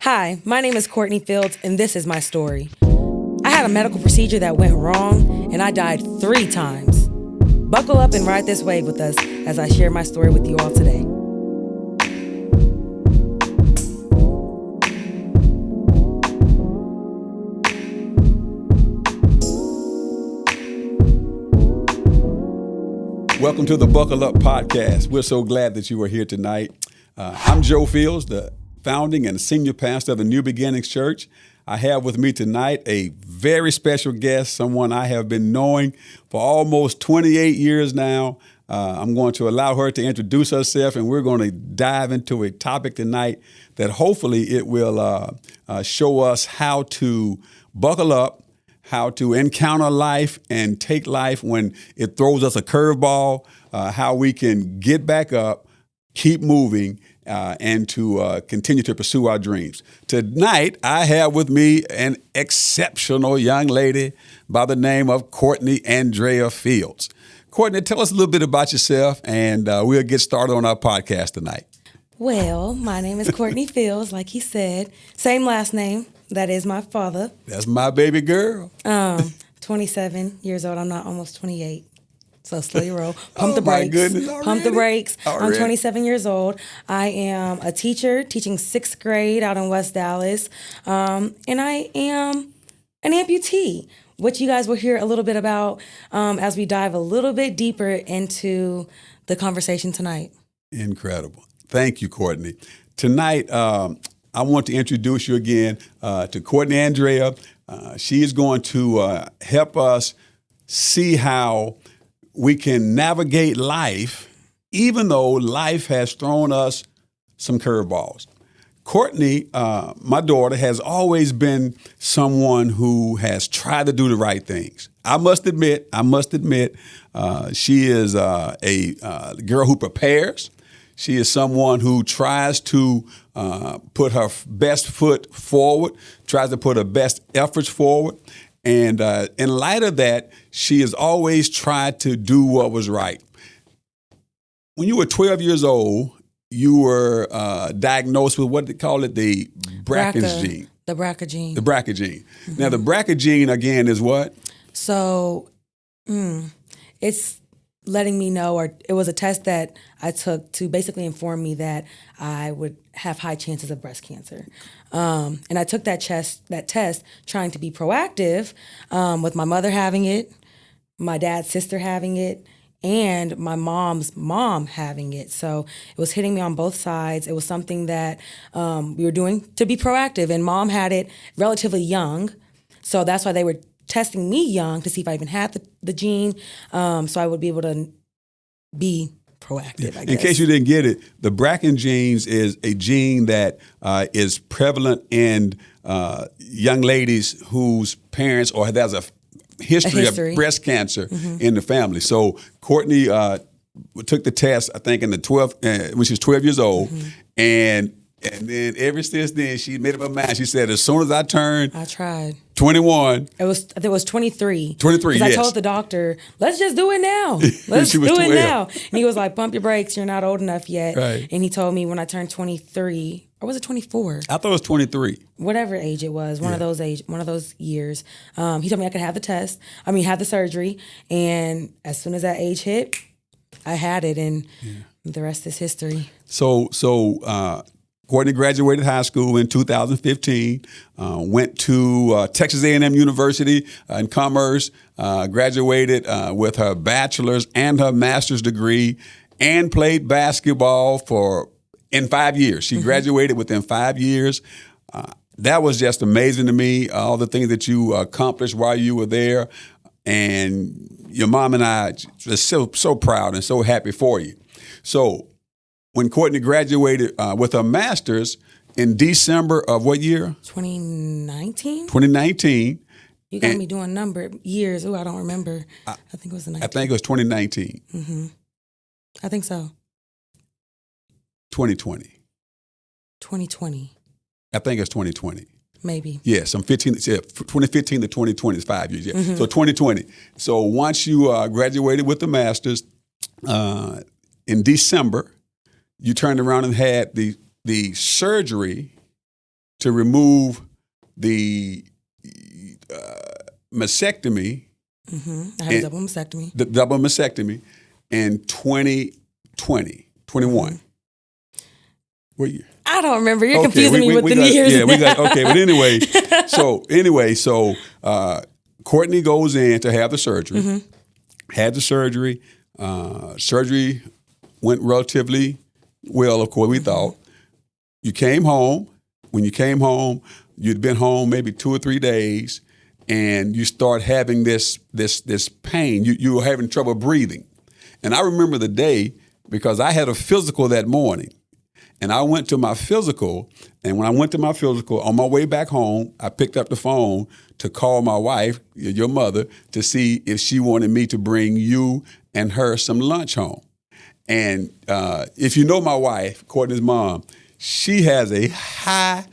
Hi, my name is Courtney Fields, and this is my story. I had a medical procedure that went wrong, and I died 3 times. Buckle up and ride this wave with us as I share my story with you all today. Welcome to the Buckle Up Podcast. We're so glad that you are here tonight. I'm Joe Fields, the founding and senior pastor of the New Beginnings Church. I have with me tonight a very special guest, someone I have been knowing for almost 28 years now. I'm going to allow her to introduce herself, and we're going to dive into a topic tonight that hopefully it will show us how to buckle up, how to encounter life and take life when it throws us a curveball, how we can get back up, keep moving, and to continue to pursue our dreams. Tonight, I have with me an exceptional young lady by the name of Courtney Andrea Fields. Courtney, tell us a little bit about yourself, and we'll get started on our podcast tonight. Well, my name is Courtney Fields, like he said. Same last name. That is my father. That's my baby girl. 27 years old. I'm not almost 28. So slow your roll. Pump the my brakes. goodness, Pump the brakes. Already. I'm 27 years old. I am a teacher teaching 6th grade out in West Dallas. And I am an amputee, which you guys will hear a little bit about as we dive a little bit deeper into the conversation tonight. Incredible. Thank you, Courtney. Tonight, I want to introduce you again to Courtney Andrea. She is going to help us see how we can navigate life, even though life has thrown us some curveballs. Courtney, my daughter, has always been someone who has tried to do the right things. I must admit, she is a girl who prepares. She is someone who tries to put her best foot forward, tries to put her best efforts forward. And in light of that, she has always tried to do what was right. When you were 12 years old, you were diagnosed with what they call it, the BRCA gene. The BRCA gene. The BRCA gene. Mm-hmm. Now, the BRCA gene, again, is what? So it's letting me know, or it was a test that I took to basically inform me that I would have high chances of breast cancer. And I took that test trying to be proactive with my mother having it, my dad's sister having it, and my mom's mom having it. So it was hitting me on both sides. It was something that we were doing to be proactive. And mom had it relatively young. So that's why they were testing me young to see if I even had the gene, so I would be able to be proactive, I guess. In case you didn't get it, the BRCA gene is a gene that is prevalent in young ladies whose parents or there's a history of breast cancer in the family. So Courtney took the test, I think, in the 12th, when she was 12 years old, and then ever since then, she made up her mind. She said, as soon as I tried 21. I think it was 23. 23, yes. I told the doctor, let's just do it now. Let's do it now. And he was like, pump your brakes. You're not old enough yet. Right. And he told me when I turned 23, or was it 24? I thought it was 23. Whatever age it was, one of those years. He told me I could have the surgery. And as soon as that age hit, I had it. And the rest is history. So Courtney graduated high school in 2015, went to Texas A&M University-Commerce, graduated with her bachelor's and her master's degree, and played basketball in 5 years. She graduated within 5 years. That was just amazing to me, all the things that you accomplished while you were there. And your mom and I are just so proud and so happy for you. So when Courtney graduated with her master's in December of what year? 2019. 2019. You got me doing years. I don't remember. I think it was the 19. I think it was 2019. Mm-hmm. I think so. 2020. 2020. I think it's 2020. Maybe. Yes, 2015 to 2020 is 5 years. Yeah. So 2020. So once you graduated with the master's in December, you turned around and had the surgery to remove the mastectomy. I had a double mastectomy. The double mastectomy in 2020, 21. What year? I don't remember. You're confusing me with the years. Yeah, okay. But anyway, so Courtney goes in to have the surgery. Had the surgery. Surgery went relatively well, of course, we thought. You came home. When you came home, you'd been home maybe 2 or 3 days, and you start having this pain. You were having trouble breathing. And I remember the day because I had a physical that morning. And I went to my physical, and when I went to my physical, on my way back home, I picked up the phone to call my wife, your mother, to see if she wanted me to bring you and her some lunch home. And if you know my wife, Courtney's mom, she has a high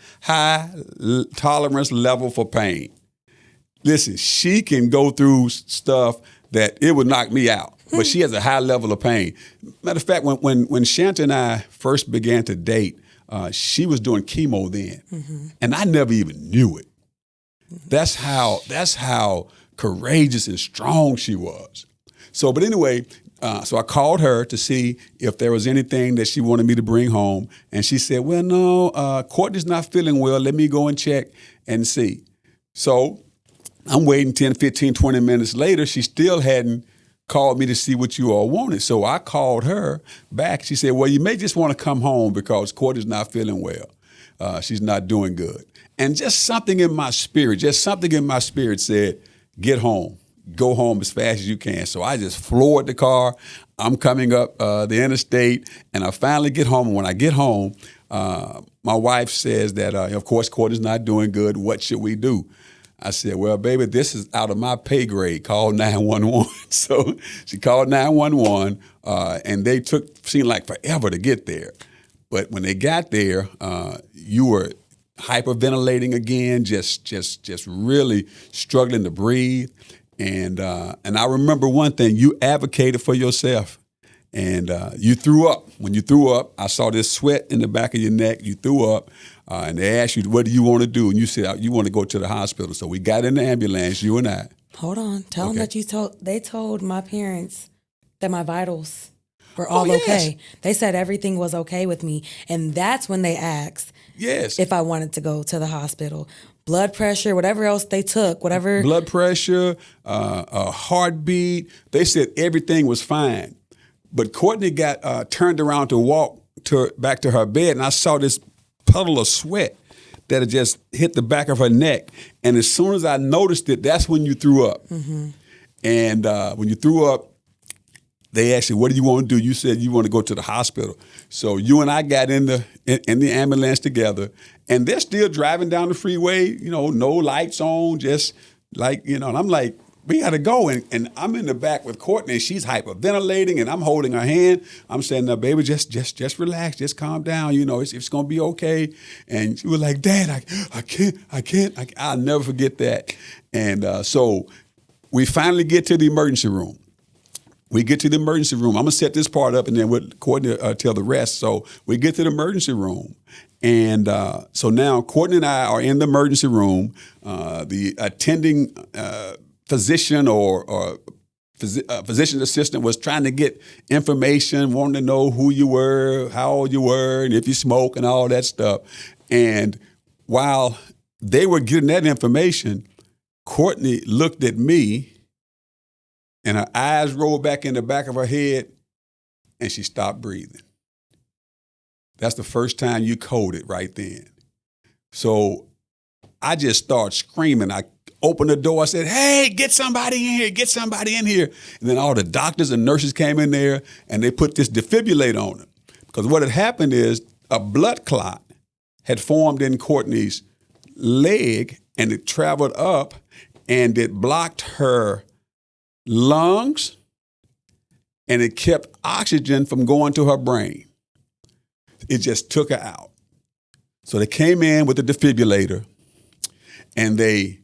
tolerance level for pain. Listen, she can go through stuff that it would knock me out. But she has a high level of pain. Matter of fact, when Shanta and I first began to date, she was doing chemo then, and I never even knew it. That's how courageous and strong she was. So, but anyway, so I called her to see if there was anything that she wanted me to bring home, and she said, "Well, no, Courtney's not feeling well. Let me go and check and see." So I'm waiting 10, 15, 20 minutes later. She still hadn't called me to see what you all wanted. So I called her back. She said, "Well, you may just want to come home because Courtney's not feeling well. She's not doing good." And just something in my spirit said, "Get home. Go home as fast as you can." So I just floored the car. I'm coming up the interstate, and I finally get home. And when I get home, my wife says that, of course, Courtney's not doing good. What should we do? I said, "Well, baby, this is out of my pay grade. Call 911. So she called 911, and they seemed like forever to get there. But when they got there, you were hyperventilating again, just really struggling to breathe. And I remember one thing: you advocated for yourself, and you threw up. When you threw up, I saw this sweat in the back of your neck. You threw up. And they asked you, "What do you want to do?" And you said, "You want to go to the hospital." So we got in the ambulance, you and I. Hold on. Tell them that they told my parents that my vitals were all okay. They said everything was okay with me. And that's when they asked if I wanted to go to the hospital. Blood pressure, whatever else they took, whatever. Blood pressure, a heartbeat. They said everything was fine. But Courtney got turned around to walk back to her bed, and I saw this puddle of sweat that had just hit the back of her neck. And as soon as I noticed it, that's when you threw up. And when you threw up, they asked you, "What do you want to do?" You said you want to go to the hospital. So you and I got in the ambulance together, and they're still driving down the freeway, no lights on, just like, and I'm like, "We got to go." And I'm in the back with Courtney, and she's hyperventilating, and I'm holding her hand. I'm saying, "No, baby, just relax, just calm down. It's going to be okay." And she was like, "Dad, I can't. I'll never forget that." And so we finally get to the emergency room. I'm going to set this part up, and then we'll Courtney tell the rest. So we get to the emergency room. And so now Courtney and I are in the emergency room. The attending physician or physician's assistant was trying to get information, wanting to know who you were, how old you were, and if you smoke and all that stuff. And while they were getting that information, Courtney looked at me, and her eyes rolled back in the back of her head, and she stopped breathing. That's the first time you coded right then. So I just started screaming. I opened the door. I said, "Hey, get somebody in here. Get somebody in here." And then all the doctors and nurses came in there, and they put this defibrillator on him. Because what had happened is a blood clot had formed in Courtney's leg, and it traveled up, and it blocked her lungs, and it kept oxygen from going to her brain. It just took her out. So they came in with the defibrillator, and they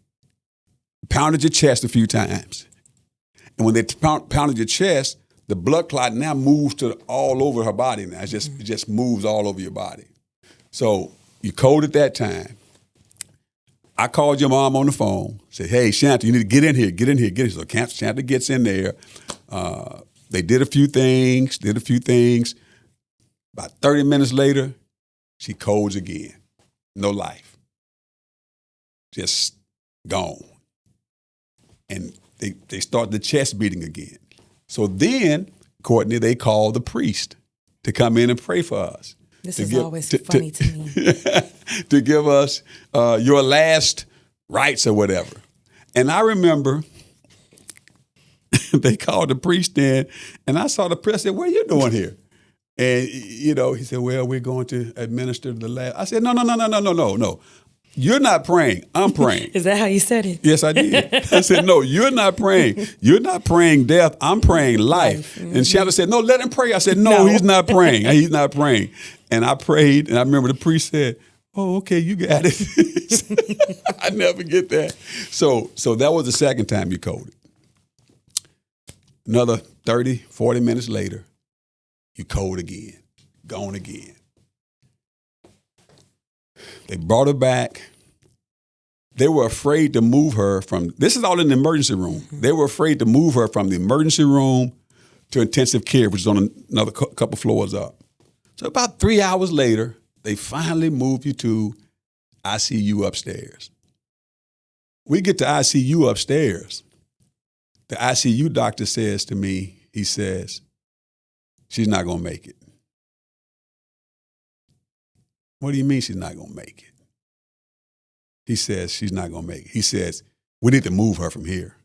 pounded your chest a few times. And when they pounded your chest, the blood clot now moves to all over her body now. It just moves all over your body. So you coded that time. I called your mom on the phone, said, hey, Shanta, you need to get in here, get in here, get in here. So Shanta gets in there. They did a few things. About 30 minutes later, she codes again. No life. Just gone. And they start the chest beating again. So then, Courtney, they called the priest to come in and pray for us. This is always funny to me. To give us your last rites or whatever. And I remember they called the priest in, and I saw the priest. I said, what are you doing here? And, he said, well, we're going to administer the last. I said, no. You're not praying. I'm praying. Is that how you said it? Yes, I did. I said, no, you're not praying. You're not praying death. I'm praying life. Mm-hmm. And Shanta said, no, let him pray. I said, no, he's not praying. He's not praying. And I prayed, and I remember the priest said, oh, okay, you got it. I never get that. So that was the second time you coded. Another 30, 40 minutes later, you code again, gone again. They brought her back. They were afraid to move her from, this is all in the emergency room. Mm-hmm. They were afraid to move her from the emergency room to intensive care, which is on another couple floors up. So about 3 hours later, they finally moved you to ICU upstairs. We get to ICU upstairs. The ICU doctor says to me, he says, she's not going to make it. What do you mean she's not going to make it? He says she's not going to make it. He says, we need to move her from here.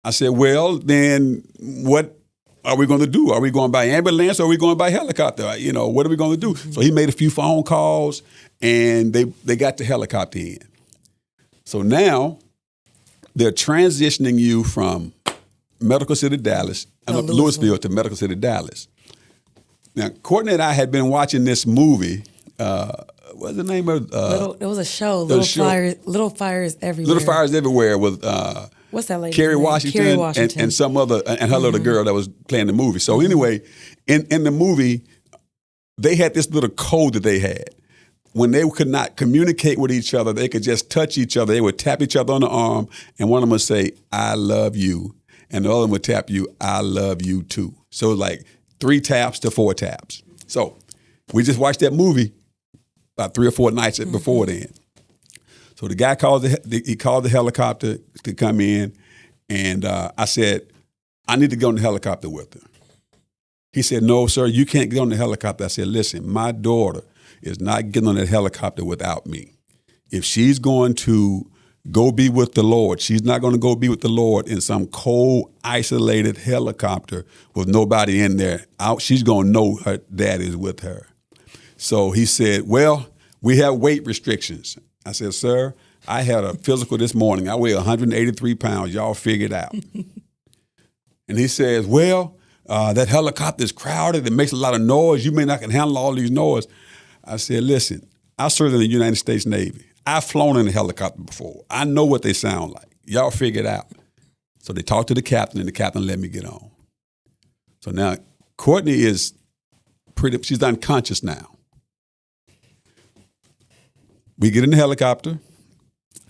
I said, well, then what are we going to do? Are we going by ambulance or are we going by helicopter? What are we going to do? Mm-hmm. So he made a few phone calls, and they got the helicopter in. So now they're transitioning you from Medical City, Dallas, Louisville to Medical City, Dallas. Now, Courtney and I had been watching this movie. What's the name of it was a show, Little Fires Everywhere. Little Fires Everywhere with what's that lady? Kerry Washington. And some other and her little girl that was playing the movie. So anyway, in the movie, they had this little code that they had. When they could not communicate with each other, they could just touch each other. They would tap each other on the arm, and one of them would say, I love you. And the other one would tap you, I love you too. So like 3 taps to 4 taps. So we just watched that movie about 3 or 4 nights before then. So the guy called the helicopter to come in, and I said, I need to go on the helicopter with her. He said, no, sir, you can't get on the helicopter. I said, listen, my daughter is not getting on that helicopter without me. If she's going to go be with the Lord, she's not going to go be with the Lord in some cold, isolated helicopter with nobody in there. She's going to know her dad is with her. So he said, well, we have weight restrictions. I said, sir, I had a physical this morning. I weigh 183 pounds. Y'all figure it out. And he says, well, that helicopter is crowded. It makes a lot of noise. You may not can handle all these noise. I said, listen, I served in the United States Navy. I've flown in a helicopter before. I know what they sound like. Y'all figure it out. So they talked to the captain, and the captain let me get on. So now Courtney is she's unconscious now. We get in the helicopter.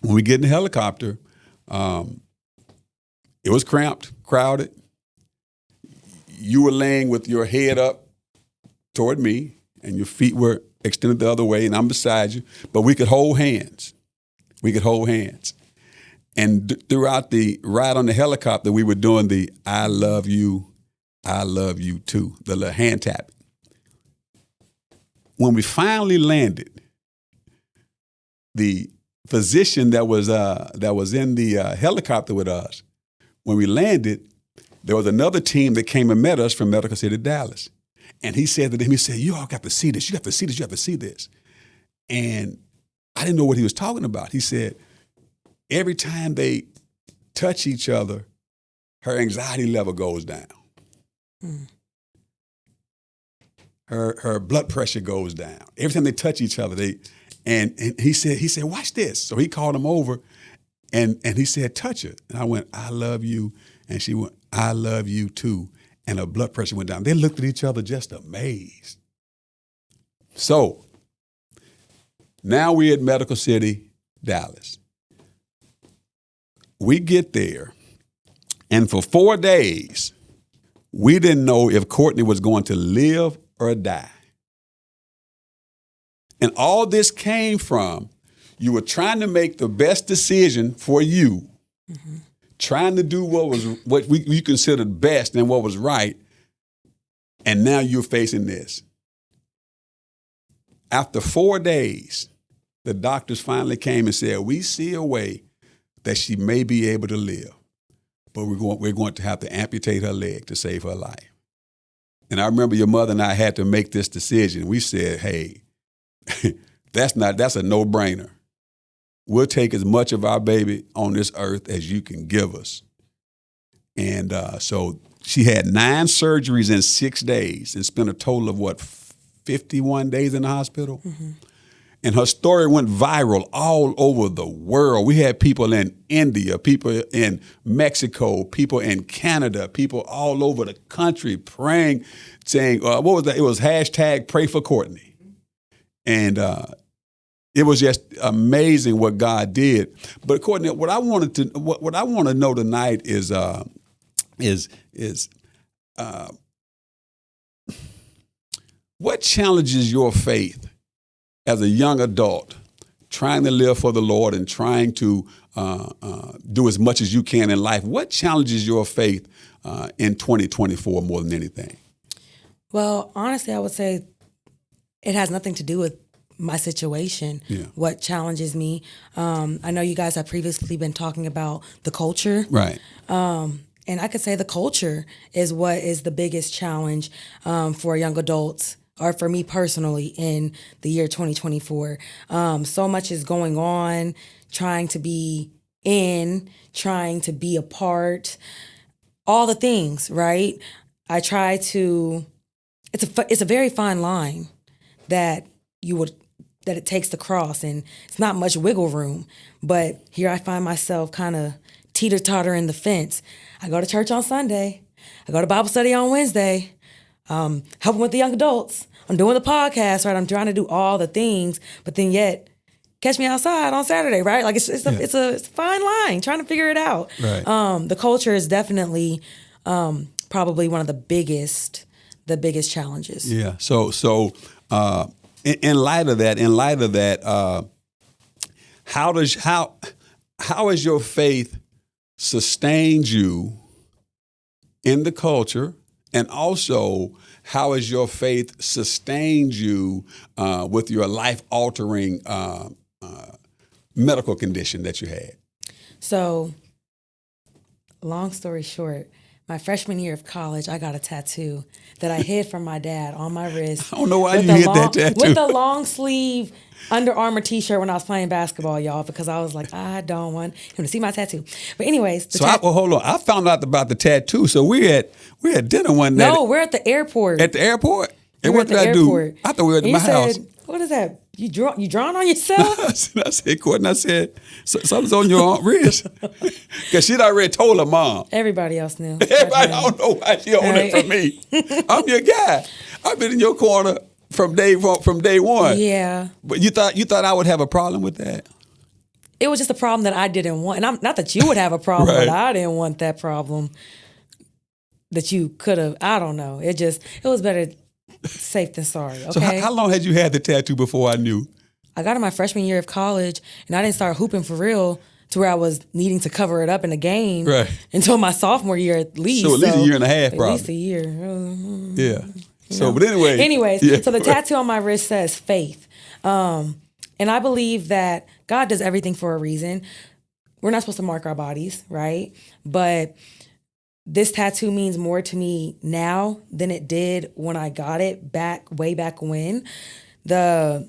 When we get in the helicopter, it was cramped, crowded. You were laying with your head up toward me, and your feet were extended the other way, and I'm beside you. But we could hold hands. And throughout the ride on the helicopter, we were doing the I love you too, the little hand tap. When we finally landed, the physician that was in the helicopter with us, when we landed, there was another team that came and met us from Medical City, Dallas. And he said to them, you all got to see this. You have to see this. You have to see this. And I didn't know what he was talking about. He said, every time they touch each other, her anxiety level goes down. Her blood pressure goes down. Every time they touch each other, and he said, watch this. So he called them over, and he said, touch her. And I went, I love you. And she went, I love you too. And her blood pressure went down. They looked at each other just amazed. So now we're at Medical City, Dallas. we get there, and for 4 days, we didn't know if Courtney was going to live or die. And all this came from you were trying to make the best decision for you, trying to do what you considered best and what was right, and now you're facing this. After 4 days, the doctors finally came and said, we see a way that she may be able to live, but we're going to have to amputate her leg to save her life. And I remember your mother and I had to make this decision. We said, hey, that's a no-brainer. We'll take as much of our baby on this earth as you can give us. And so she had 9 surgeries in 6 days and spent a total of 51 days in the hospital. And her story went viral all over the world. We had people in India, people in Mexico, people in Canada, people all over the country praying, saying, what was that? It was hashtag pray for Courtney. And it was just amazing what God did. But Courtney, what I want to know tonight is what challenges your faith as a young adult, trying to live for the Lord and trying to do as much as you can in life? What challenges your faith in 2024 more than anything? Well, honestly, I would say it has nothing to do with my situation. Yeah. What challenges me. I know you guys have previously been talking about the culture. Right. And I could say the culture is what is the biggest challenge for young adults, or for me personally, in the year 2024. So much is going on, trying to be in, trying to be a part, all the things, right? I try to, it's a very fine line that it takes to cross, and it's not much wiggle room. But here I find myself kind of teeter-totter in the fence. I go to church on Sunday. I go to Bible study on Wednesday. Helping with the young adults. I'm doing the podcast, right? I'm trying to do all the things, but then yet catch me outside on Saturday, right? Like it's a fine line, trying to figure it out. Right. The culture is definitely probably one of the biggest challenges. Yeah. So in light of that, how has your faith sustained you in the culture? And also, how has your faith sustained you with your life-altering medical condition that you had? So, long story short, my freshman year of college, I got a tattoo that I hid from my dad on my wrist. I don't know why you hid that tattoo. With a long sleeve Under Armour t-shirt when I was playing basketball, y'all, because I was like, I don't want him to see my tattoo. But anyways, hold on. I found out about the tattoo. So we had dinner one night. No, we're at the airport. At the airport? And We're what at the did I do? airport. I thought we were at my house. What is that? You drawing on yourself? I said, Courtney, something's on your wrist. Because she'd already told her mom. Everybody else knew. Everybody, I don't know why she owned it from me. I'm your guy. I've been in your corner from day one. Yeah. But you thought I would have a problem with that? It was just a problem that I didn't want. And not that you would have a problem, Right. but I didn't want that problem that you could have. I don't know. It was better safe than sorry. Okay. So how long had you had the tattoo before I knew? I got in my freshman year of college, and I didn't start hooping for real to where I was needing to cover it up in a game until my sophomore year at least. So at least a year and a half, probably. At least a year. Yeah. So, but anyway. Anyways, yeah. So the tattoo on my wrist says faith. And I believe that God does everything for a reason. We're not supposed to mark our bodies, right? But this tattoo means more to me now than it did when I got it way back when. I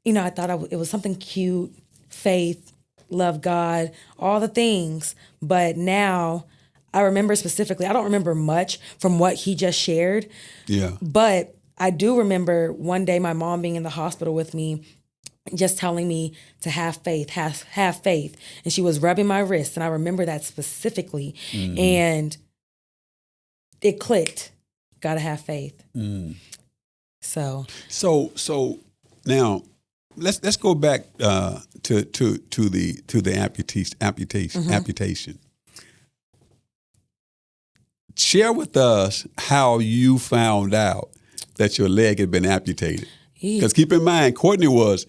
thought it was something cute, faith, love God, all the things. But now I remember specifically, I don't remember much from what he just shared. Yeah. But I do remember one day my mom being in the hospital with me, just telling me to have faith, have faith. And she was rubbing my wrist. And I remember that specifically. Mm-hmm. And it clicked. Gotta have faith. Mm. So now let's go back to to the amputation. Share with us how you found out that your leg had been amputated. Because keep in mind, Courtney was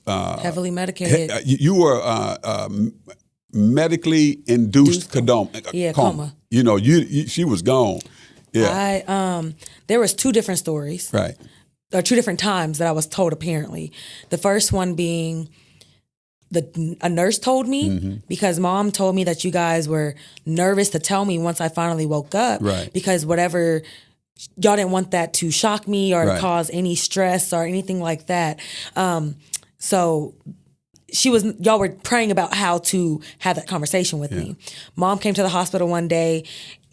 heavily medicated. You were medically induced coma. You know, she was gone. Yeah. There was two different stories. Right. Or two different times that I was told, apparently. The first one being a nurse told me because mom told me that you guys were nervous to tell me once I finally woke up. Right. Because whatever, y'all didn't want that to shock me or cause any stress or anything like that. So y'all were praying about how to have that conversation with me. Mom came to the hospital one day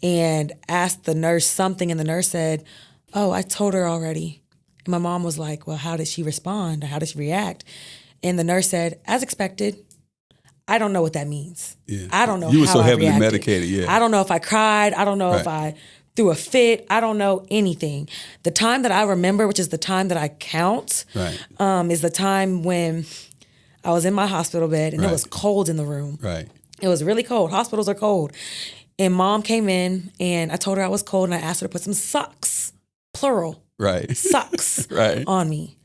and asked the nurse something, and the nurse said, "Oh, I told her already." And my mom was like, "Well, how did she respond? Or how did she react?" And the nurse said, "As expected." I don't know what that means. Yeah. I don't know how I reacted. You were so heavily medicated, yeah. I don't know if I cried. I don't know if I threw a fit. I don't know anything. The time that I remember, which is the time that I count, is the time when I was in my hospital bed and it was cold in the room. Right. It was really cold. Hospitals are cold. And mom came in and I told her I was cold and I asked her to put some socks, plural, socks on me.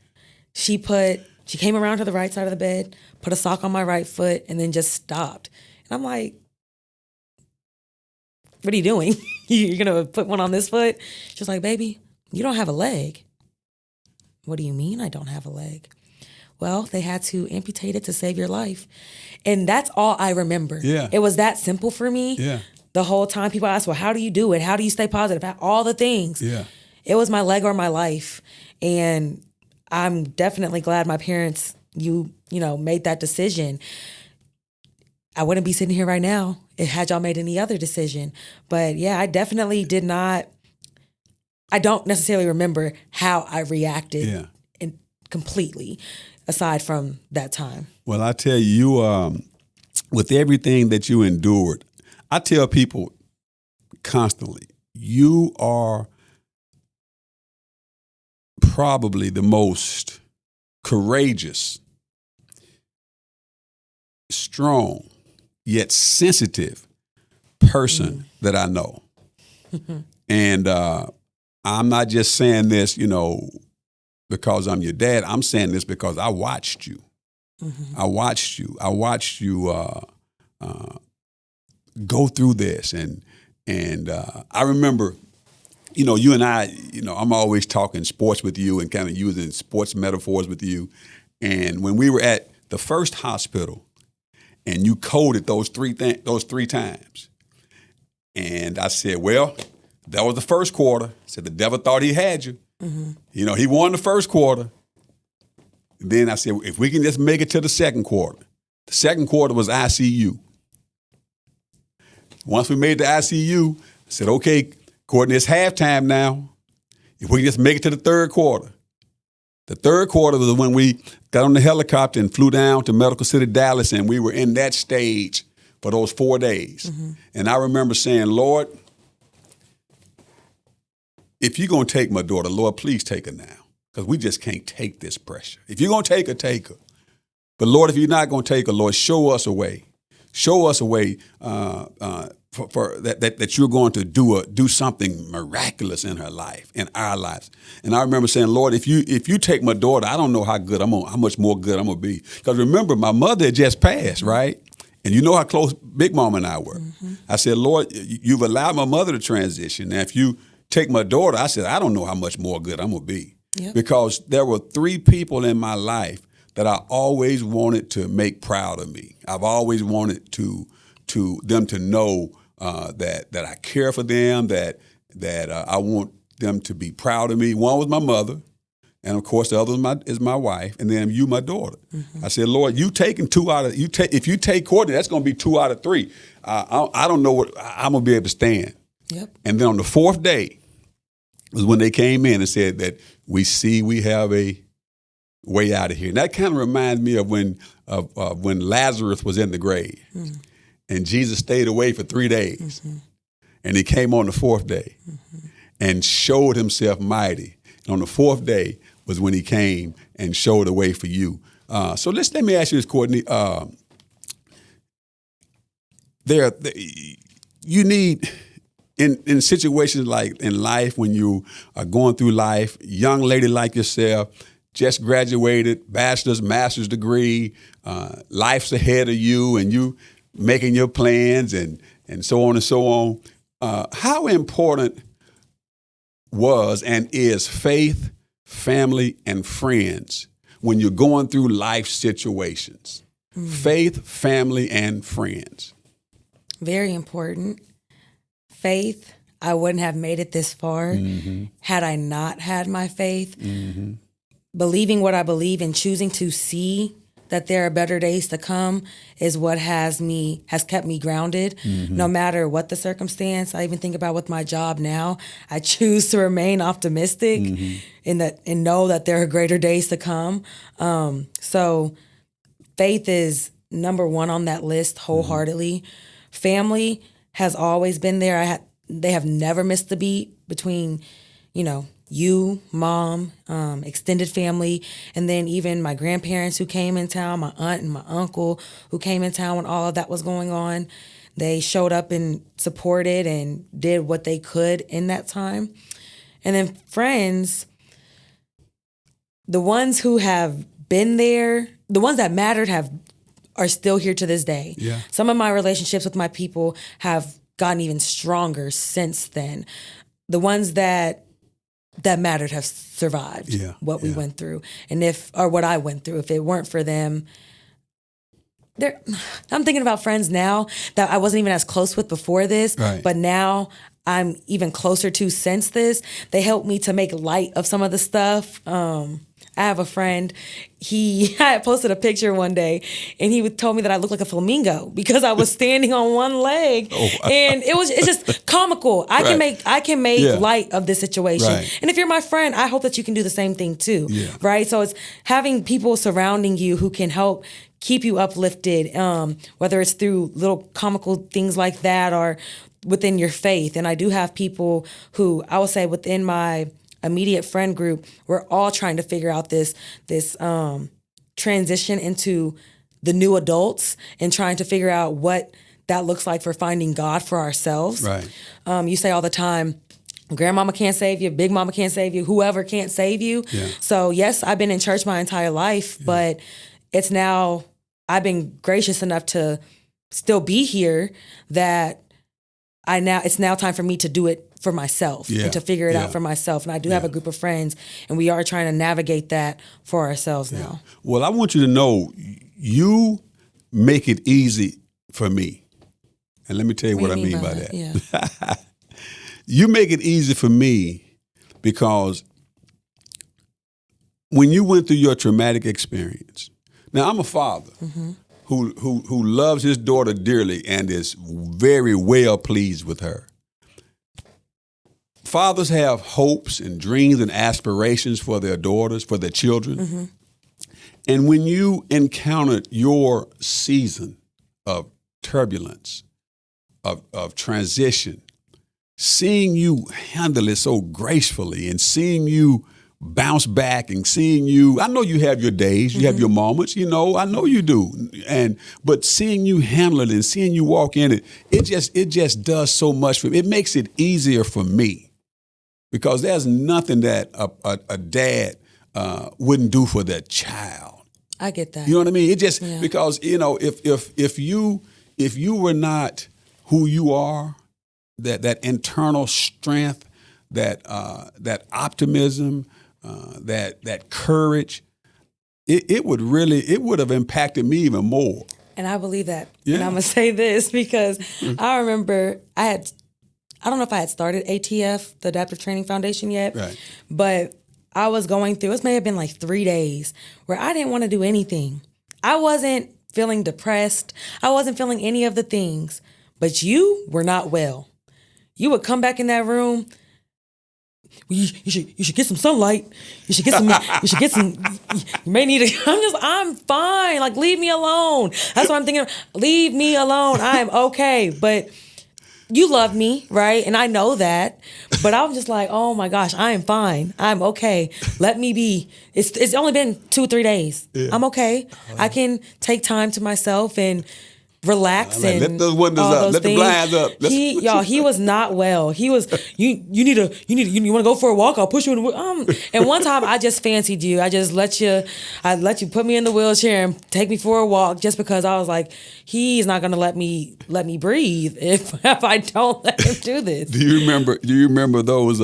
She came around to the right side of the bed, put a sock on my right foot, and then just stopped. And I'm like, "What are you doing? You're going to put one on this foot?" She's like, "Baby, you don't have a leg." "What do you mean I don't have a leg?" "Well, they had to amputate it to save your life." And that's all I remember. Yeah. It was that simple for me. Yeah. The whole time people ask, "Well, how do you do it? How do you stay positive?" All the things. Yeah. It was my leg or my life. And I'm definitely glad my parents, made that decision. I wouldn't be sitting here right now had y'all made any other decision. But yeah, I definitely did not. I don't necessarily remember how I reacted completely, aside from that time. Well, I tell you, with everything that you endured, I tell people constantly, you are probably the most courageous, strong, yet sensitive person that I know. And I'm not just saying this, because I'm your dad. I'm saying this because I watched you. I watched you. I watched you go through this. And I remember, you and I, I'm always talking sports with you and kind of using sports metaphors with you. And when we were at the first hospital and you coded those three times, and I said, well, that was the first quarter. I said, the devil thought he had you. He won the first quarter. Then I said, if we can just make it to the second quarter. The second quarter was ICU. Once we made the ICU, I said, okay, Courtney, it's halftime now. If we can just make it to the third quarter. The third quarter was when we got on the helicopter and flew down to Medical City, Dallas, and we were in that stage for those 4 days. And I remember saying, Lord, if you're going to take my daughter, Lord, please take her now, because we just can't take this pressure. If you're going to take her, take her. But Lord, if you're not going to take her, Lord, show us a way. Show us a way for that you're going to do something miraculous in her life, in our lives. And I remember saying, Lord, if you take my daughter, I don't know how much more good I'm gonna be. Because remember, my mother had just passed, right? And you know how close Big Mama and I were. I said, Lord, you've allowed my mother to transition. Now, if you take my daughter, I said, I don't know how much more good I'm gonna be. Yep. Because there were 3 people in my life that I always wanted to make proud of me. I've always wanted them to know that I care for them, that I want them to be proud of me. One was my mother, and of course the other is my wife, and then you, my daughter. I said, Lord, if you take Courtney, that's going to be 2 out of 3. I don't know what I'm going to be able to stand. Yep. And then on the 4th day was when they came in and said that we have a way out of here. And that kind of reminds me of when Lazarus was in the grave. And Jesus stayed away for 3 days. And he came on the 4th day and showed himself mighty. And on the 4th day was when he came and showed the way for you So let me ask you this, Courtney. You need in situations like in life when you are going through life, young lady like yourself, just graduated, bachelor's, master's degree, life's ahead of you, and you making your plans and so on and so on. How important was and is faith, family, and friends when you're going through life situations? Faith, family, and friends. Very important. Faith, I wouldn't have made it this far had I not had my faith. Believing what I believe and choosing to see that there are better days to come is what has kept me grounded, no matter what the circumstance. I even think about with my job now, I choose to remain optimistic and know that there are greater days to come. So faith is number one on that list wholeheartedly. Family has always been there. They have never missed a beat between, you, mom, extended family, and then even my grandparents who came in town, my aunt and my uncle who came in town when all of that was going on. They showed up and supported and did what they could in that time. And then friends, the ones who have been there, the ones that mattered are still here to this day. Yeah. Some of my relationships with my people have gotten even stronger since then. The ones that mattered have survived what we went through, or what I went through. If it weren't for them, I'm thinking about friends now that I wasn't even as close with before this, but now I'm even closer to since this. They helped me to make light of some of the stuff. I have a friend, I had posted a picture one day and he told me that I looked like a flamingo because I was standing on one leg. And it's just comical. I can make light of this situation. And if you're my friend, I hope that you can do the same thing too. Right? So it's having people surrounding you who can help keep you uplifted, whether it's through little comical things like that or within your faith. And I do have people who I will say within my immediate friend group, we're all trying to figure out this transition into the new adults and trying to figure out what that looks like for finding God for ourselves. You say all the time, grandmama can't save you, big mama can't save you, whoever can't save you. So yes, I've been in church my entire life, but it's now, I've been gracious enough to still be here that it's now time for me to do it for myself and to figure it out for myself. And I do have a group of friends, and we are trying to navigate that for ourselves now. Well, I want you to know, you make it easy for me. And let me tell you what I mean by that. You make it easy for me because when you went through your traumatic experience, now I'm a father who loves his daughter dearly and is very well pleased with her. Fathers have hopes and dreams and aspirations for their daughters, for their children. And when you encountered your season of turbulence, of transition, seeing you handle it so gracefully and seeing you bounce back and seeing you, I know you have your days, you have your moments, I know you do. But seeing you handle it and seeing you walk in it, it just does so much for me. It makes it easier for me. Because there's nothing that a dad wouldn't do for their child. I get that. You know what I mean? It just because if you were not who you are, that internal strength, that optimism, that courage, it would have impacted me even more. And I believe that. And I'm gonna say this because I remember I don't know if I had started ATF, the Adaptive Training Foundation yet, but I was going through, it may have been like 3 days where I didn't want to do anything. I wasn't feeling depressed. I wasn't feeling any of the things, but you were not well. You would come back in that room. You should get some sunlight. You may need I'm fine. Like, leave me alone. That's what I'm thinking. Leave me alone. I'm okay. But you love me, right? And I know that. But I was just like, oh my gosh, I am fine. I'm okay. Let me be. It's only been 2-3 days. Yeah. I'm okay. I can take time to myself and relax Like, and let those windows all up. those Let the things. blinds up. He was not well. He was you want to go for a walk? I'll push you in the and one time I just fancied you. I just let you put me in the wheelchair and take me for a walk just because I was like, he's not going to let me breathe if I don't let him do this. Do you remember those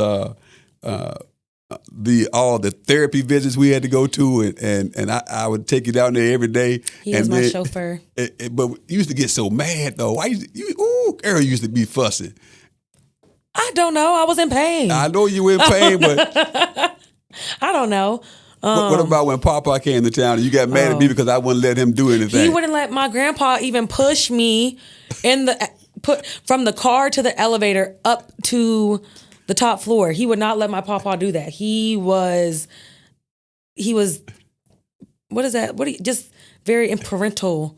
all the therapy visits we had to go to, and I would take you down there every day. He was my chauffeur. But you used to get so mad though. Errol used to be fussing. I don't know. I was in pain. I know you were in pain, but I don't know. What about when Papa came to town and you got mad at me because I wouldn't let him do anything? He wouldn't let my grandpa even push me from the car to the elevator up to the top floor. He would not let my papa do that. He was what is that? Just very in parental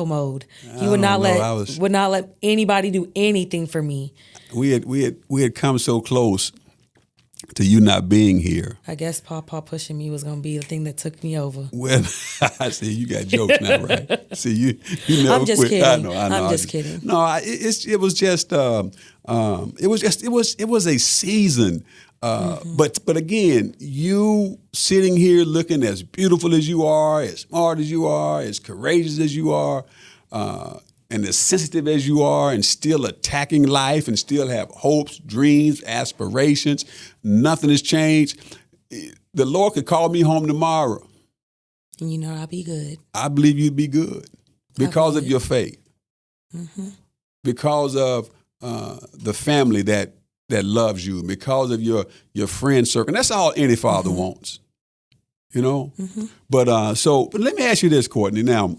mode. He would not let anybody do anything for me. We had come so close to you not being here. I guess Papa pushing me was gonna be the thing that took me over. Well, I see you got jokes now, right? See you never I'm just quit. kidding. I know. I'm just kidding. No, it was just it was a season. But again, you sitting here looking as beautiful as you are, as smart as you are, as courageous as you are, and as sensitive as you are, and still attacking life and still have hopes, dreams, aspirations. Nothing has changed. The Lord could call me home tomorrow. And you know I'll be good. I believe you'd be good because of your faith, because of the family that loves you, because of your friend circle. And that's all any father wants, you know? But so let me ask you this, Courtney. Now,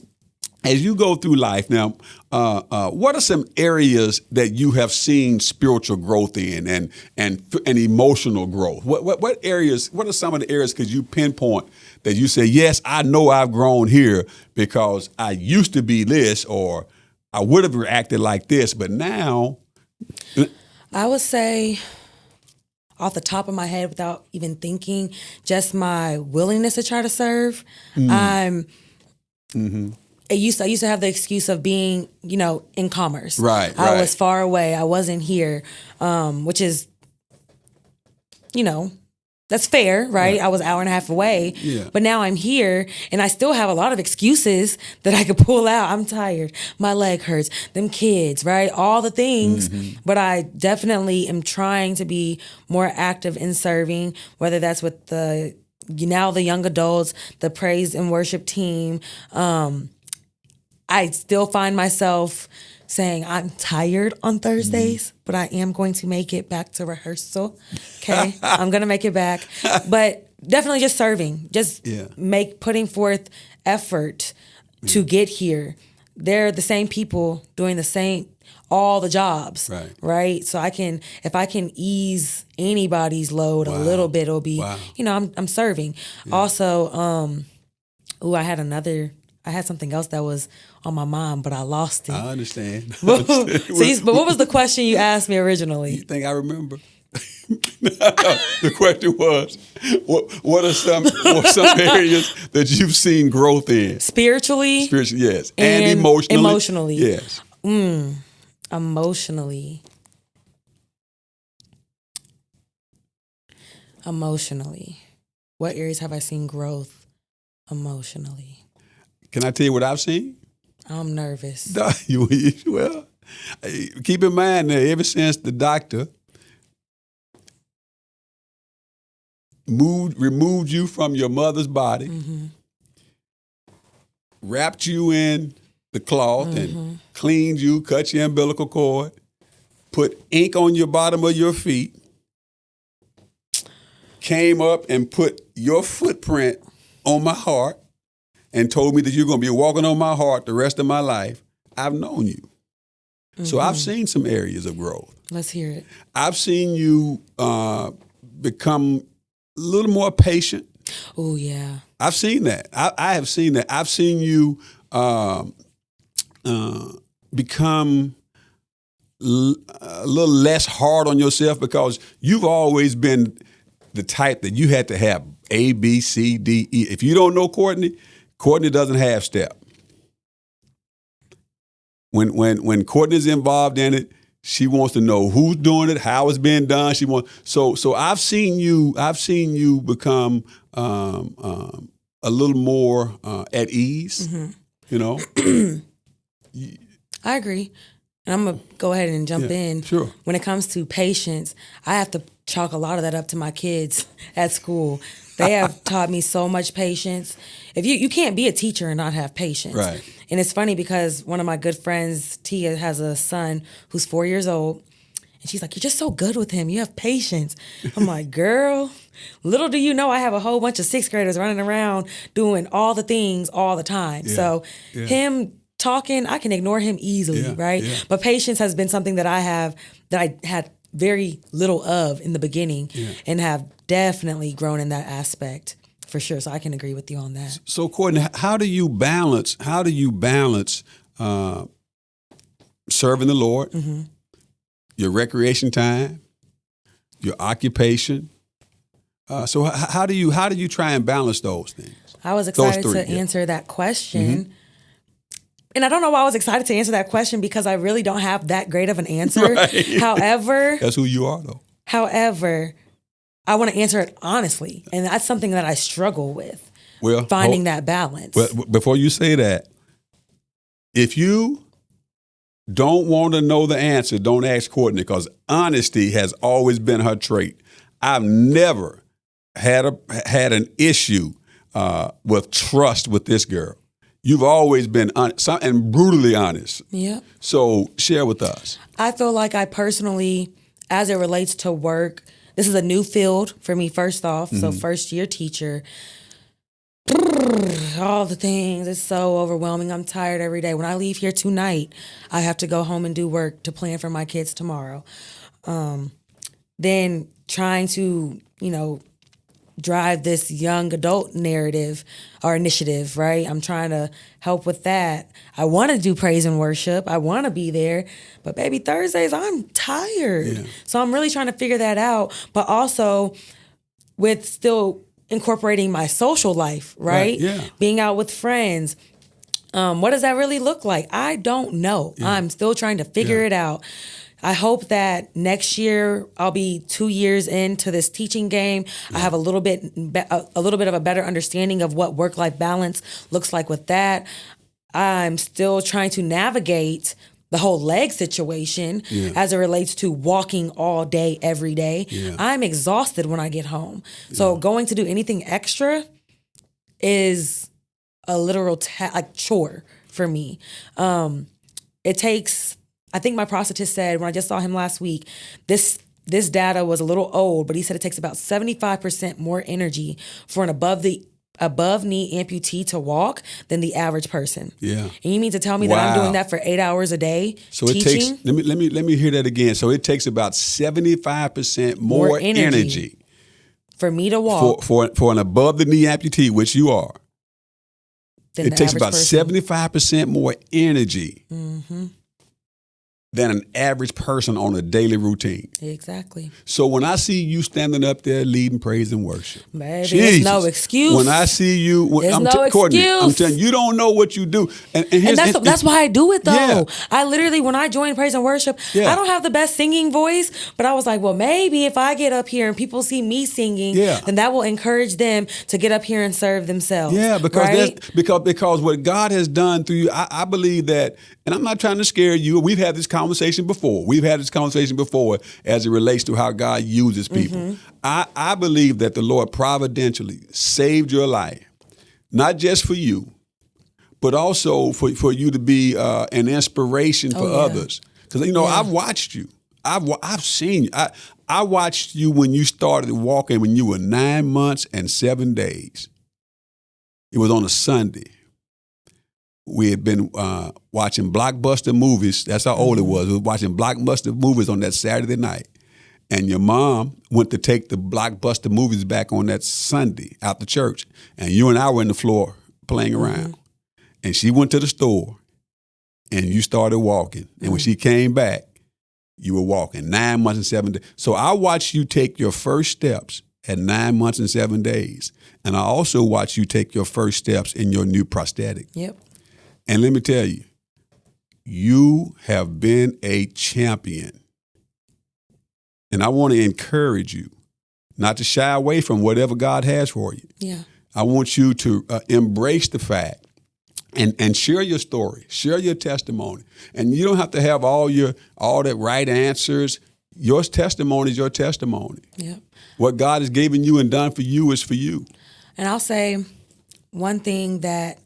as you go through life now, what are some areas that you have seen spiritual growth in and emotional growth? What areas? What are some of the areas could you pinpoint that you say, yes, I know I've grown here because I used to be this, or I would have reacted like this, but now? I would say, off the top of my head, without even thinking, just my willingness to try to serve. I used to have the excuse of being, in commerce. Right. I was far away. I wasn't here, which is, that's fair, right? I was an hour and a half away. Yeah. But now I'm here, and I still have a lot of excuses that I could pull out. I'm tired. My leg hurts. Them kids, right? All the things. But I definitely am trying to be more active in serving, whether that's with the young adults, the praise and worship team. I still find myself saying I'm tired on Thursdays, but I am going to make it back to rehearsal. Okay, I'm going to make it back. But definitely just serving, putting forth effort to get here. They're the same people doing all the jobs, right? So if I can ease anybody's load a little bit, it'll be, I'm serving. Yeah. Also, I had something else that was on my mind, but I lost it. I understand. But what was the question you asked me originally? You think I remember? The question was, what are some areas that you've seen growth in? Spiritually, yes. And emotionally? Emotionally. Yes. Emotionally. What areas have I seen growth emotionally? Can I tell you what I've seen? I'm nervous. Well, keep in mind that ever since the doctor removed you from your mother's body, wrapped you in the cloth and cleaned you, cut your umbilical cord, put ink on your bottom of your feet, came up and put your footprint on my heart, and told me that you're going to be walking on my heart the rest of my life, I've known you. So I've seen some areas of growth. Let's hear it. I've seen you become a little more patient. Oh, yeah. I've seen that. I have seen that. I've seen you become a little less hard on yourself because you've always been the type that you had to have A, B, C, D, E. If you don't know Courtney, Courtney doesn't have step. When Courtney's involved in it, she wants to know who's doing it, how it's being done. So I've seen you become a little more at ease. Mm-hmm. You know. I agree. And I'm going to go ahead and jump in. Sure. When it comes to patience, I have to chalk a lot of that up to my kids at school. They have taught me so much patience. If you can't be a teacher and not have patience. Right. And it's funny because one of my good friends, Tia, has a son who's 4 years old. And she's like, you're just so good with him. You have patience. I'm like, girl, little do you know I have a whole bunch of sixth graders running around doing all the things all the time. Yeah. So him talking, I can ignore him easily, right? Yeah. But patience has been something that I had very little of in the beginning and have definitely grown in that aspect for sure. So I can agree with you on that. So Courtney, how do you balance serving the Lord, your recreation time, your occupation? So how do you try and balance those things? I was excited to answer that question. And I don't know why I was excited to answer that question because I really don't have that great of an answer. Right. However, that's who you are, though. However, I want to answer it honestly, and that's something that I struggle with. Well, finding that balance. Well, before you say that, if you don't want to know the answer, don't ask Courtney because honesty has always been her trait. I've never had an issue with trust with this girl. You've always been honest and brutally honest. Yeah. So share with us. I feel like I personally, as it relates to work, this is a new field for me, first off. So first year teacher, all the things, it's so overwhelming. I'm tired every day. When I leave here tonight, I have to go home and do work to plan for my kids tomorrow. Then trying to, drive this young adult narrative or initiative, right? I'm trying to help with that. I want to do praise and worship. I want to be there. But baby, Thursdays, I'm tired. Yeah. So I'm really trying to figure that out. But also with still incorporating my social life, right? Yeah. Being out with friends. What does that really look like? I don't know. Yeah. I'm still trying to figure it out. I hope that next year I'll be 2 years into this teaching game. Yeah. I have a little bit of a better understanding of what work-life balance looks like with that. I'm still trying to navigate the whole leg situation as it relates to walking all day, every day. Yeah. I'm exhausted when I get home. So going to do anything extra is a literal chore for me. It takes... I think my prosthetist said when I just saw him last week, this data was a little old, but he said it takes about 75% more energy for an above knee amputee to walk than the average person. Yeah. And you mean to tell me that I'm doing that for 8 hours a day teaching? It takes, let me hear that again. So it takes about 75% more energy for me to walk for an above the knee amputee, which you are. It takes about 75% more energy. Mm-hmm. Than an average person on a daily routine. Exactly. So when I see you standing up there leading praise and worship, baby, there's no excuse. When I see you, Courtney, I'm telling you, you don't know what you do, and that's why I do it though. Yeah. I literally, when I joined praise and worship, I don't have the best singing voice, but I was like, well, maybe if I get up here and people see me singing, then that will encourage them to get up here and serve themselves. Yeah, because what God has done through you, I believe that, and I'm not trying to scare you. We've had this conversation before. As it relates to how God uses people. Mm-hmm. I believe that the Lord providentially saved your life, not just for you, but also for you to be an inspiration for others. Because I've watched you. I've seen you. I watched you when you started walking when you were 9 months and 7 days. It was on a Sunday. We had been watching blockbuster movies. That's how old it was. We were watching blockbuster movies on that Saturday night. And your mom went to take the blockbuster movies back on that Sunday after church. And you and I were in the floor playing around. And she went to the store and you started walking. And when she came back, you were walking 9 months and 7 days. So I watched you take your first steps at 9 months and 7 days. And I also watched you take your first steps in your new prosthetic. Yep. And let me tell you, you have been a champion. And I want to encourage you not to shy away from whatever God has for you. Yeah. I want you to embrace the fact and share your story, share your testimony. And you don't have to have all the right answers. Your testimony is your testimony. Yeah. What God has given you and done for you is for you. And I'll say one thing that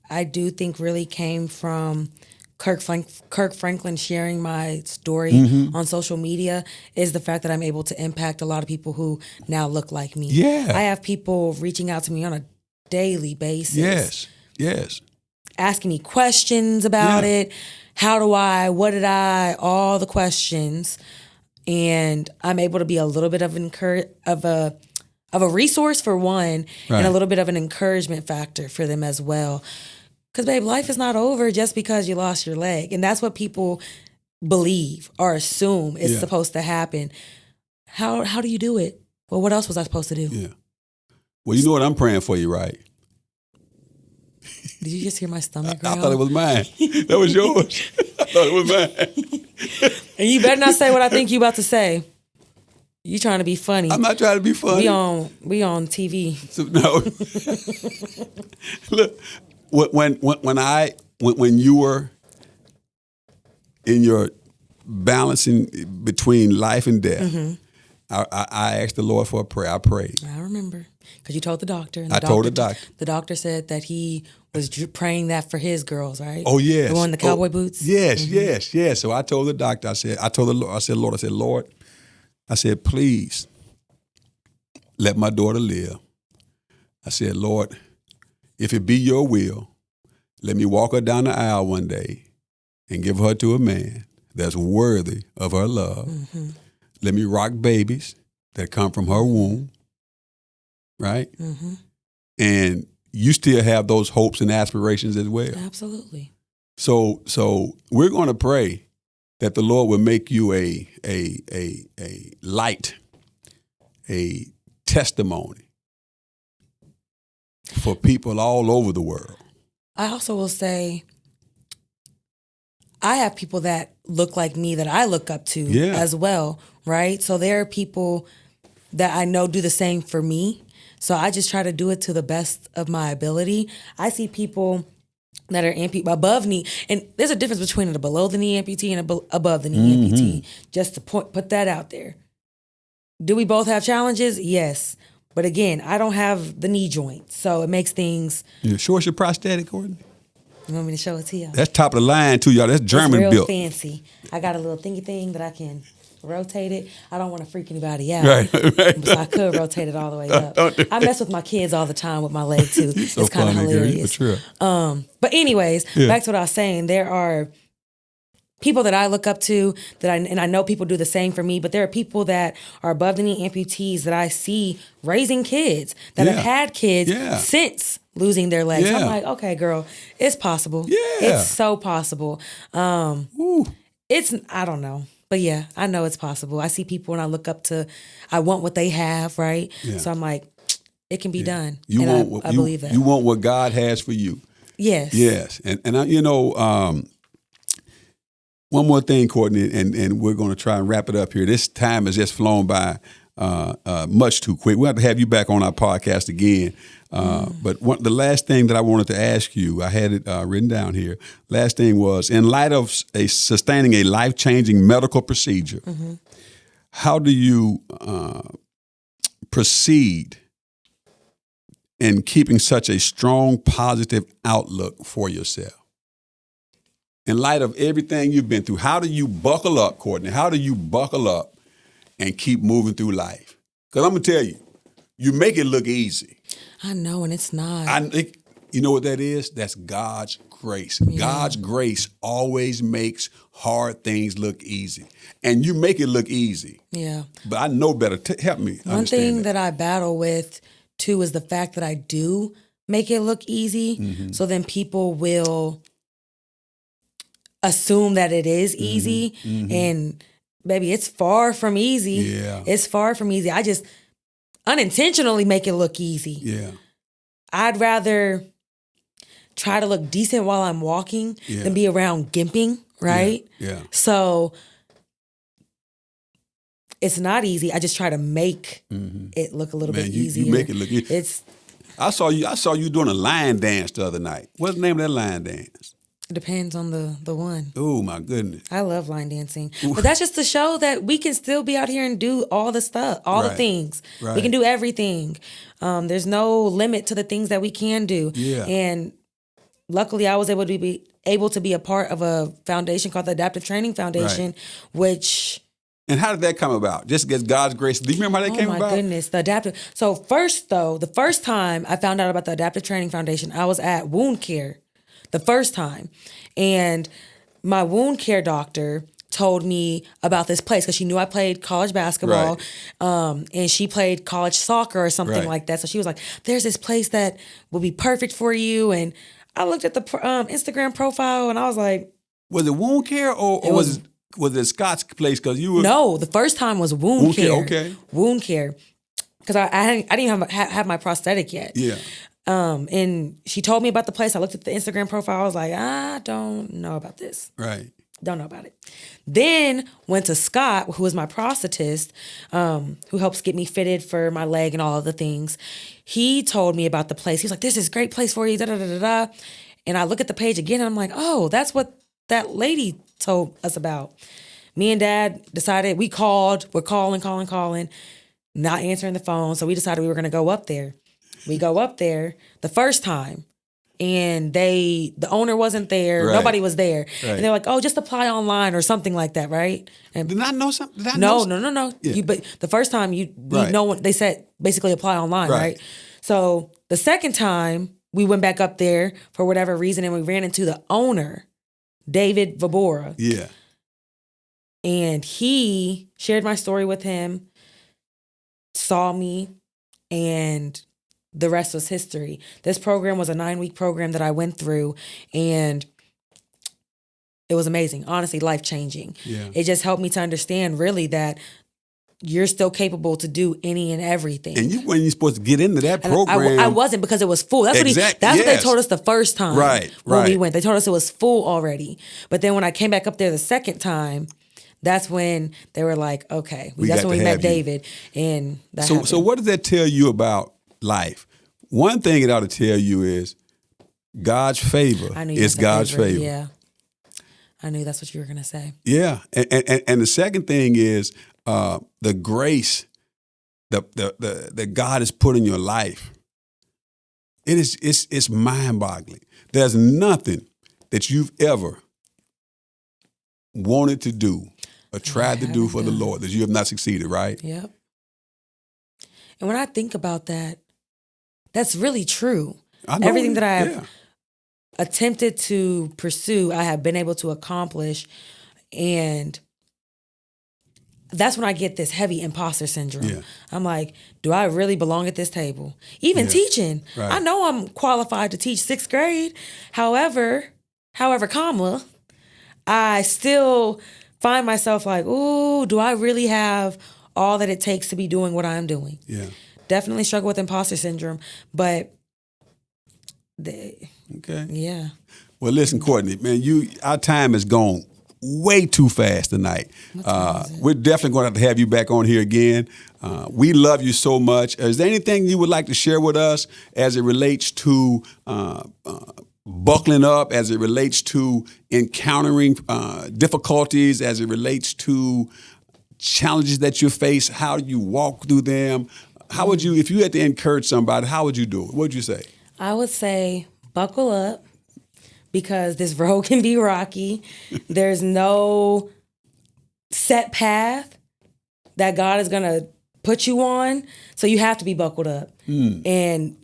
I do think really came from Kirk Franklin sharing my story on social media is the fact that I'm able to impact a lot of people who now look like me. Yeah. I have people reaching out to me on a daily basis. Yes. Asking me questions about it. What did I, all the questions. And I'm able to be a little bit of a resource for one, and a little bit of an encouragement factor for them as well. Because, babe, life is not over just because you lost your leg. And that's what people believe or assume is supposed to happen. How do you do it? Well, what else was I supposed to do? Yeah. Well, you know what? I'm praying for you, right? Did you just hear my stomach growl? I thought it was mine. That was yours. I thought it was mine. And you better not say what I think you about to say. You trying to be funny. I'm not trying to be funny. We on TV. So, no. Look, when you were in your balancing between life and death, I asked the Lord for a prayer. I prayed. I remember. Because you told the doctor. And told the doctor. The doctor said that he was praying that for his girls, right? Oh, yes. The one in the cowboy boots? Yes. So I told the doctor, I told the Lord, Lord, I said, please let my daughter live. I said, Lord, if it be your will, let me walk her down the aisle one day and give her to a man that's worthy of her love. Mm-hmm. Let me rock babies that come from her womb, right? Mm-hmm. And you still have those hopes and aspirations as well. Absolutely. So we're going to pray that the Lord will make you a light, a testimony for people all over the world. I also will say, I have people that look like me that I look up to as well, right? So there are people that I know do the same for me. So I just try to do it to the best of my ability. I see people that are above knee, and there's a difference between a below the knee amputee and a above the knee amputee. Just to put that out there. Do we both have challenges? Yes. But again, I don't have the knee joint, so it makes things. You sure it's your prosthetic, Courtney? You want me to show it to you? That's top of the line too, y'all. That's German it's real built. Fancy. I got a little thingy thing that I can rotate it. I don't want to freak anybody out. Right. So I could rotate it all the way up. I mess with my kids all the time with my leg too. So it's kind of hilarious. Girl, but anyways, back to what I was saying. There are people that I look up to and I know people do the same for me, but there are people that are above the knee amputees that I see raising kids that have had kids since losing their legs. I'm like, okay, girl, it's possible. Yeah. It's so possible. I don't know. But yeah, I know it's possible. I see people and I look up to, I want what they have, right? Yeah. So I'm like, it can be done. I believe that. You want what God has for you. Yes. Yes. And I, one more thing, Courtney, and we're going to try and wrap it up here. This time has just flown by much too quick. We'll have to have you back on our podcast again. But the last thing that I wanted to ask you, I had it written down here. Last thing was, in light of sustaining a life-changing medical procedure, how do you proceed in keeping such a strong, positive outlook for yourself? In light of everything you've been through, how do you buckle up, Courtney? How do you buckle up and keep moving through life? Because I'm going to tell you, you make it look easy. I know, and it's not. You know what that is? That's God's grace. Yeah. God's grace always makes hard things look easy. And you make it look easy. Yeah. But I know better. Help me understand. One thing that I battle with, too, is the fact that I do make it look easy. Mm-hmm. So then people will assume that it is easy. Mm-hmm. And baby, it's far from easy. Yeah. It's far from easy. I just unintentionally make it look easy. Yeah. I'd rather try to look decent while I'm walking than be around gimping, right? Yeah. So it's not easy. I just try to make it look a little bit easier. You make it look easy. I saw you doing a line dance the other night. What's the name of that line dance? It depends on the one. Oh my goodness. I love line dancing. But that's just to show that we can still be out here and do all the stuff, all the things. Right. We can do everything. There's no limit to the things that we can do. Yeah. And luckily I was able to be a part of a foundation called the Adaptive Training Foundation, which... And how did that come about? Just against God's grace. Do you remember how that came about? Oh my goodness, the adaptive. So the first time I found out about the Adaptive Training Foundation, I was at wound care the first time. And my wound care doctor told me about this place because she knew I played college basketball, and she played college soccer or something like that. So she was like, there's this place that will be perfect for you. And I looked at the Instagram profile and I was like... Was it wound care or was it Scott's place? Because you were... No, the first time was wound care. Okay. Wound care. Because I didn't even have my prosthetic yet. Yeah. And she told me about the place. I looked at the Instagram profile. I was like, I don't know about this. Right. Don't know about it. Then went to Scott, who was my prosthetist, who helps get me fitted for my leg and all of the things. He told me about the place. He was like, this is a great place for you, da-da-da-da-da. And I look at the page again and I'm like, oh, that's what that lady told us about. Me and Dad decided, we're calling, not answering the phone. So we decided we were going to go up there. We go up there the first time and the owner wasn't there. Right. Nobody was there. Right. And they're like, oh, just apply online or something like that, right? And did I know something? No. Yeah. But the first time no one, they said basically apply online, right? So the second time we went back up there for whatever reason and we ran into the owner, David Vabora. Yeah. And he shared my story with him, saw me, and the rest was history. This program was a 9-week program that I went through, and it was amazing. Honestly, life-changing. Yeah. It just helped me to understand really that you're still capable to do any and everything. And you weren't supposed to get into that program. I wasn't because it was full. That's what they told us the first time when we went. They told us it was full already. But then when I came back up there the second time, that's when they were like, okay. That's when we met David. And that happened. So what does that tell you about life? One thing it ought to tell you is God's favor is God's favor. Yeah. I knew that's what you were going to say. Yeah. And the second thing is the grace that God has put in your life. It's mind-boggling. There's nothing that you've ever wanted to do or tried to do for the Lord that you have not succeeded, right? Yep. And when I think about that, that's really true. Everything that I have attempted to pursue, I have been able to accomplish. And that's when I get this heavy imposter syndrome. Yeah. I'm like, do I really belong at this table? Even teaching. Right. I know I'm qualified to teach 6th grade. However, I still find myself like, ooh, do I really have all that it takes to be doing what I'm doing? Yeah. Definitely struggle with imposter syndrome, but yeah. Well, listen, Courtney, man, our time has gone way too fast tonight. We're definitely going to have you back on here again. We love you so much. Is there anything you would like to share with us as it relates to buckling up, as it relates to encountering difficulties, as it relates to challenges that you face? How do you walk through them? How would you, if you had to encourage somebody, how would you do it? What would you say? I would say buckle up because this road can be rocky. There's no set path that God is going to put you on. So you have to be buckled up. And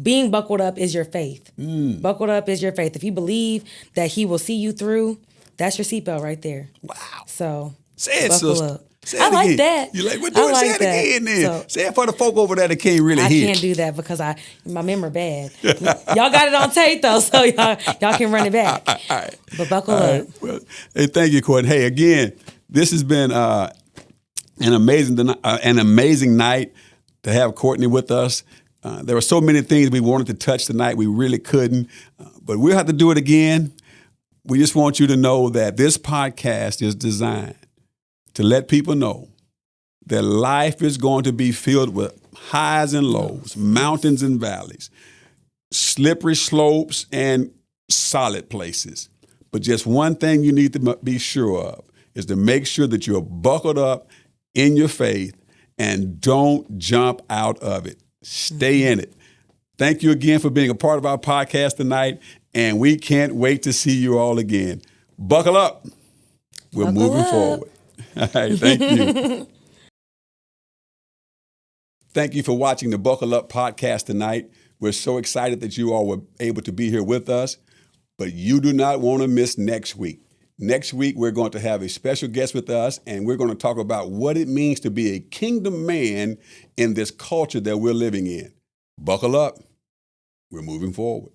being buckled up is your faith. Buckled up is your faith. If you believe that he will see you through, that's your seatbelt right there. Wow. So say it, buckle sister. up. Say it I like again. that. You like what? Do it. Say it again then. So, say it for the folk over there that can't really hear. I can't do that because my memory bad. Y'all got it on tape though, so y'all can run it back. All right. But buckle up. Well, hey, thank you, Courtney. Hey, again, This has been an amazing night to have Courtney with us. There were so many things we wanted to touch tonight. We really couldn't, but we'll have to do it again. We just want you to know that this podcast is designed to let people know that life is going to be filled with highs and lows, mountains and valleys, slippery slopes and solid places. But just one thing you need to be sure of is to make sure that you're buckled up in your faith and don't jump out of it. Stay in it. Thank you again for being a part of our podcast tonight, and we can't wait to see you all again. Buckle up. We're moving forward. All right, thank you. Thank you for watching the Buckle Up podcast tonight. We're so excited that you all were able to be here with us, but you do not want to miss next week. Next week, we're going to have a special guest with us, and we're going to talk about what it means to be a kingdom man in this culture that we're living in. Buckle up. We're moving forward.